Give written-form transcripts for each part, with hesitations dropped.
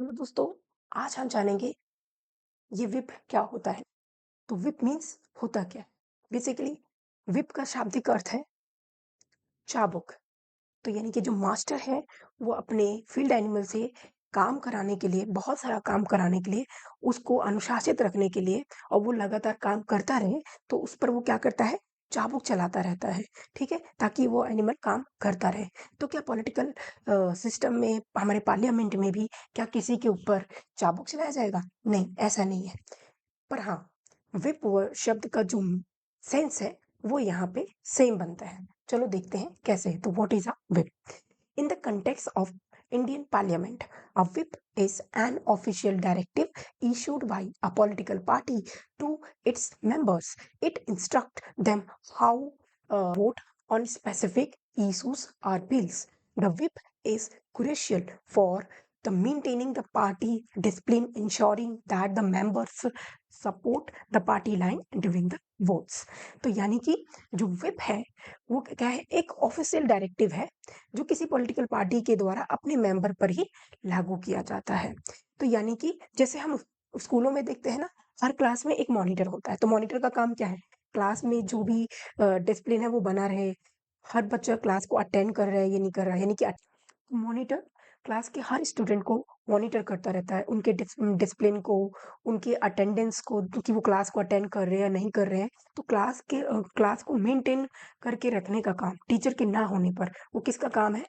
तो दोस्तों, आज हम जानेंगे ये व्हिप क्या होता है। तो व्हिप मीन्स होता क्या है? बेसिकली व्हिप का शाब्दिक अर्थ है चाबुक। तो यानी कि जो मास्टर है वो अपने फील्ड एनिमल से काम कराने के लिए, बहुत सारा काम कराने के लिए, उसको अनुशासित रखने के लिए और वो लगातार काम करता रहे, तो उस पर वो क्या करता है, चाबुक चलाता रहता है। ठीक है, ताकि वो एनिमल काम करता रहे। तो क्या पॉलिटिकल सिस्टम में, हमारे पार्लियामेंट में भी क्या किसी के ऊपर चाबुक चलाया जाएगा? नहीं, ऐसा नहीं है। पर हाँ, विप शब्द का जो सेंस है वो यहाँ पे सेम बनता है। चलो देखते हैं कैसे। तो what is a whip? In the context of Indian Parliament, a whip is an official directive issued by a political party to its members. It instructs them how vote on specific issues or bills. The whip is crucial for the maintaining the party discipline, ensuring that the members support the party line during the votes. तो यानी कि जो whip है वो क्या है, एक official directive है जो किसी पॉलिटिकल पार्टी के द्वारा अपने मेंबर पर ही लागू किया जाता है। तो यानी कि जैसे हम स्कूलों में देखते हैं ना, हर क्लास में एक मॉनिटर होता है। तो मॉनिटर का काम क्या है? क्लास में जो भी डिसिप्लिन है वो बना रहे, हर बच्चा क्लास को अटेंड कर रहा है, ये नहीं कर रहा है, यानी कि मॉनिटर क्लास के हर स्टूडेंट को मॉनिटर करता रहता है, उनके डिसिप्लिन को, उनके अटेंडेंस को, कि वो क्लास को अटेंड कर रहे हैं या नहीं कर रहे हैं। तो क्लास को मेंटेन करके रखने का काम टीचर के ना होने पर वो किसका काम है?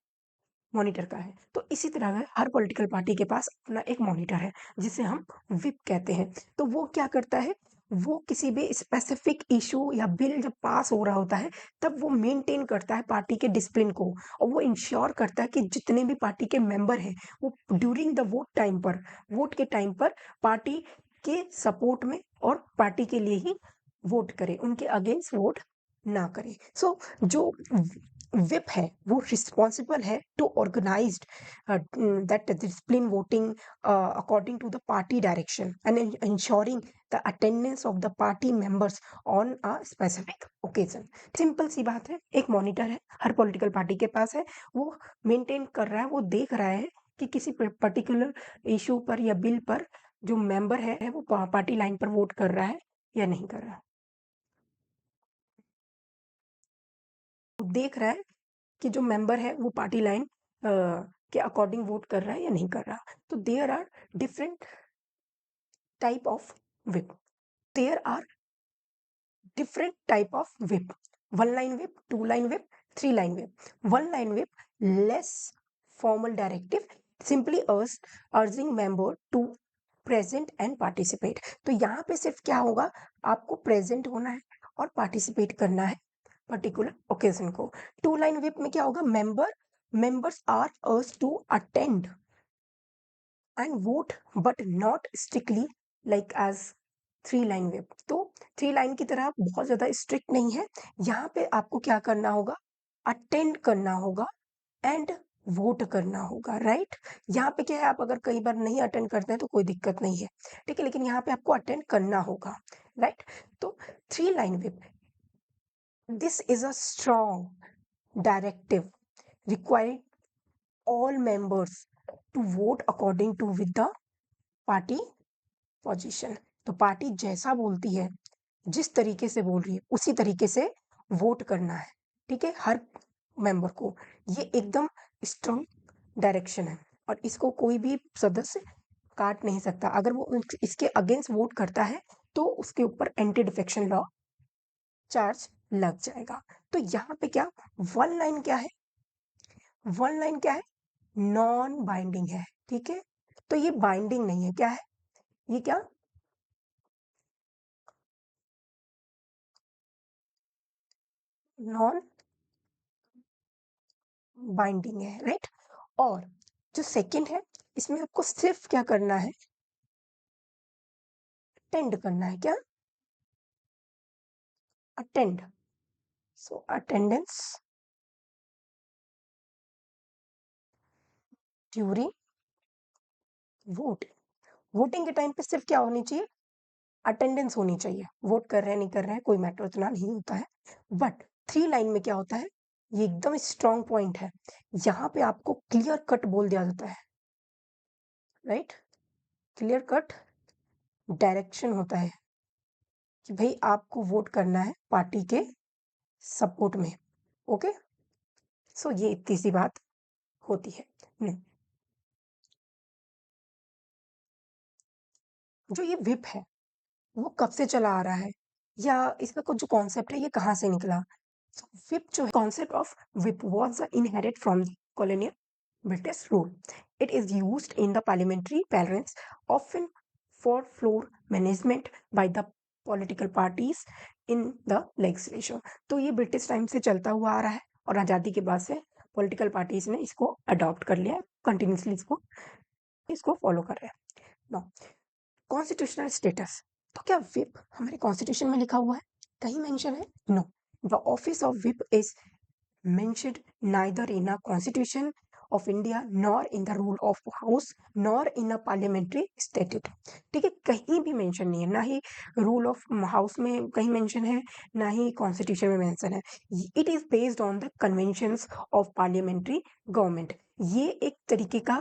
मॉनिटर का है। तो इसी तरह हर पॉलिटिकल पार्टी के पास अपना एक मॉनिटर है जिसे हम विप कहते हैं। तो वो क्या करता है, वो किसी भी स्पेसिफिक इशू या बिल जब पास हो रहा होता है तब वो मेंटेन करता है पार्टी के डिसिप्लिन को, और वो इंश्योर करता है कि जितने भी पार्टी के मेंबर हैं वो ड्यूरिंग द वोट के टाइम पर पार्टी के सपोर्ट में और पार्टी के लिए ही वोट करे, उनके अगेंस्ट वोट ना करे। सो जो विप है वो रिस्पॉन्सिबल है to organized that discipline voting according to the party direction and ensuring the attendance of the party members on a specific occasion। Simple सी बात है, एक मॉनिटर है, हर पॉलिटिकल पार्टी के पास है, वो मेंटेन कर रहा है, वो देख रहा है कि किसी पर्टिकुलर इशू पर या बिल पर जो मेंबर है वो पार्टी लाइन पर वोट कर रहा है या नहीं कर रहा। वो देख रहा है कि जो मेंबर है वो पार्टी लाइन के अकॉर्डिंग वोट कर रहा है या नहीं कर रहा। तो there are different type of whip. There are different type of whip: one line whip, two line whip, three line whip. One line whip, less formal directive, simply urging member to present and participate। तो यहाँ पे सिर्फ क्या होगा, आपको present होना है और पार्टिसिपेट करना है पर्टिकुलर ओकेजन को। टू लाइन विप में क्या होगा, members are urged to attend and vote but not strictly like as three line web. तो थ्री लाइन की तरह बहुत ज्यादा स्ट्रिक्ट नहीं है। यहाँ पे आपको क्या करना होगा, अटेंड करना होगा एंड वोट करना होगा, राइट। यहाँ पे क्या है, आप अगर कई बार नहीं अटेंड करते हैं तो कोई दिक्कत नहीं है, ठीक है, लेकिन यहाँ पे आपको अटेंड करना होगा, राइट। तो three line web, this is a strong directive requiring all members to vote according to with the party position. तो पार्टी जैसा बोलती है, जिस तरीके से बोल रही है उसी तरीके से वोट करना है, ठीक है, हर मेंबर को। ये एकदम स्ट्रॉन्ग डायरेक्शन है और इसको कोई भी सदस्य काट नहीं सकता। अगर वो इसके अगेंस्ट वोट करता है तो उसके ऊपर एंटी डिफेक्शन लॉ चार्ज लग जाएगा। तो यहाँ पे क्या, वन लाइन क्या है, वन लाइन क्या है, नॉन बाइंडिंग है, ठीक है। तो ये बाइंडिंग नहीं है, क्या है ये, क्या नॉन बाइंडिंग है, राइट। और जो सेकंड है, इसमें आपको सिर्फ क्या करना है, अटेंड करना है, क्या, अटेंड। सो अटेंडेंस ड्यूरिंग वोट। वोटिंग के टाइम पे सिर्फ क्या होनी चाहिए, अटेंडेंस होनी चाहिए। वोट कर रहे हैं नहीं कर रहे हैं कोई मैटर उतना नहीं होता है। बट थ्री लाइन में क्या होता है, ये एकदम स्ट्रॉन्ग पॉइंट है, यहाँ पे आपको क्लियर कट बोल दिया जाता है, राइट। क्लियर कट डायरेक्शन होता है कि भाई आपको वोट करना है पार्टी के सपोर्ट में। ओके, सो ये इतनी सी बात होती है। नहीं, जो ये विप है वो कब से चला आ रहा है, या इसका कुछ जो कॉन्सेप्ट है ये कहाँ से निकला? विप जो है, concept of whip was inherited from the colonial British rule. It is used in the parliamentary parlance, often for floor management by the political parties in the legislature. तो ये ब्रिटिश टाइम से चलता हुआ आ रहा है और आज़ादी के बाद से पॉलिटिकल पार्टीज ने इसको अडॉप्ट कर लिया है, कंटिन्यूसली इसको फॉलो कर रहे हैं। नाउ कॉन्स्टिट्यूशनल स्टेटस, तो क्या विप हमारे कॉन्स्टिट्यूशन में लिखा हुआ है, कहीं मेंशन है? No, the office of whip is mentioned neither in a constitution of India nor in the rule of house nor in a parliamentary statute। ठीक है, कहीं भी मेंशन नहीं है, ना ही रूल ऑफ हाउस में कहीं मेंशन है, ना ही कॉन्स्टिट्यूशन में मेंशन है। It is based on the conventions of parliamentary government. ये एक तरीके का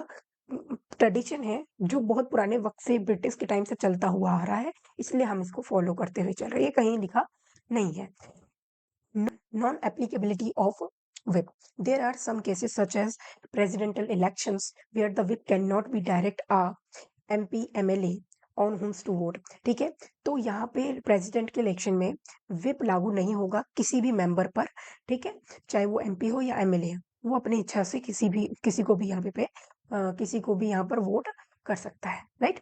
ट्रेडिशन है जो बहुत पुराने वक्त से ब्रिटिश के टाइम से चलता हुआ आ रहा है, इसलिए हम इसको फॉलो करते हुए चल रहे हैं, ये कहीं लिखा नहीं है। Non-applicability of whip. There are some cases such as presidential elections where the whip cannot be direct a MP MLA on whom to vote। ठीक है, तो यहाँ पे प्रेसिडेंट के इलेक्शन में विप लागू नहीं होगा किसी भी मेंबर पर। ठीक है, चाहे वो एमपी हो या एमएलए, वो अपनी इच्छा से किसी को भी यहाँ पे किसी को भी यहाँ पर वोट कर सकता है। Right,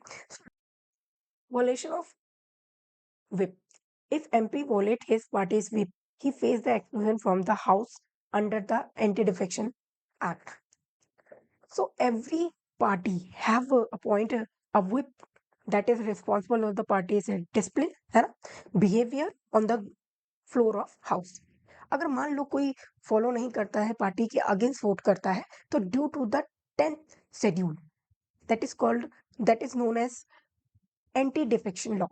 वॉलेशन of whip. If MP violate his party's whip, he faced the exclusion from the House under the Anti-Defection Act. So every party have appoint a whip that is responsible of the party's discipline, है ना, behavior on the floor of house। अगर मान लो कोई follow नहीं करता है, party के against vote करता है, तो due to the 10th schedule that is known as anti defection law.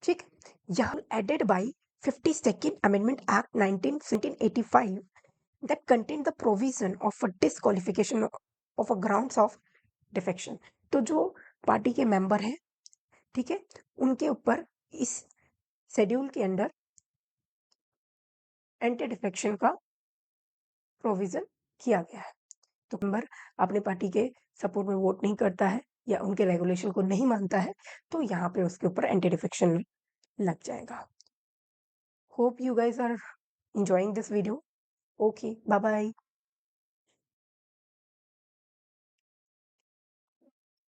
ठीक, यहाँ added by 52nd amendment act 1985 that contained the provision of a disqualification of a grounds of defection। तो जो party के member हैं, ठीक है, उनके ऊपर इस शेड्यूल के अंदर एंटी डिफेक्शन का प्रोविजन किया गया है। तो मेंबर अपने पार्टी के सपोर्ट में वोट नहीं करता है या उनके रेगुलेशन को नहीं मानता है, तो यहाँ पे उसके ऊपर एंटी डिफेक्शन लग जाएगा। Hope you guys are enjoying this video. Okay, bye bye.